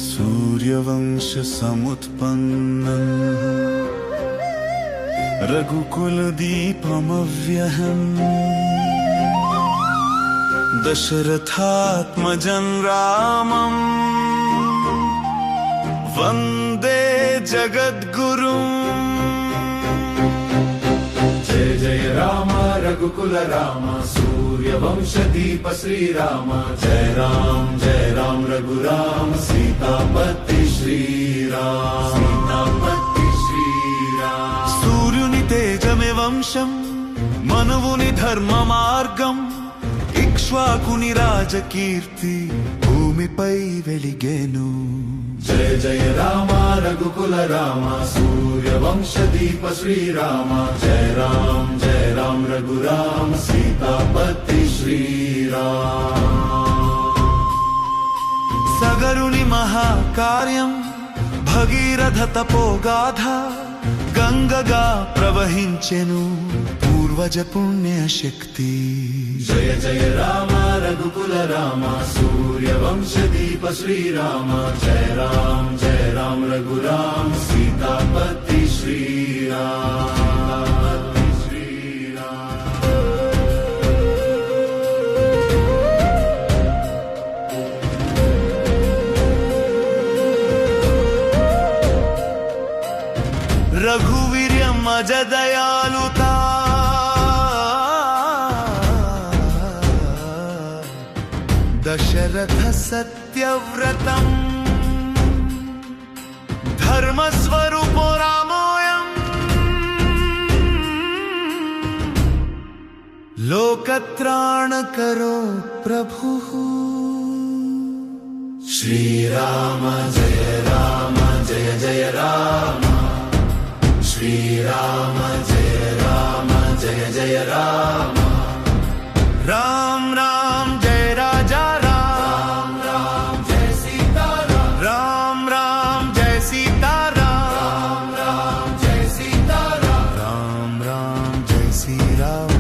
सूर्यवंश समुत्पन्नम् रघुकुलदीपमव्ययम् दशरथात्मजं रामम् वन्दे जगद्गुरुम्। जय जय राम रघुकुल राम सूर्यवंशदीप श्रीराम। जय राम रघुराम सीतापति श्रीराम। सीतापति श्रीराम। सूर्युनि तेजमे వంశం మనువుని ధర్మ మార్గం ఇక్ష్వాకుని రాజకీర్తి భూమిపై వెలిగెను। जय जय राम रघुकुल राम सूर्यवंशदीप श्रीराम। जय राम रघुराम सीतापति श्रीराम। సగరుని మహాకార్యం భగీరథ తపోగాథ గంగగా ప్రవహించెను పూర్వజ పుణ్య శక్తి। जय जय राम रघुकुल राम सूर्यवंशदीप श्रीराम। जय राम रघुराम सीतापति श्रीराम। రఘువీర్యం అజదయాలుతా దశరథ సత్యవ్రతం ధర్మస్వరూపో రామోయం లోకత్రాణకరో ప్రభుః। श्रीराम जय जय राम। श्रीराम जय जय राम। राम राम जय राजा राम। राम जय सीताराम। राम जय सीताराम। राम जय सीताराम। राम जय श्री राम।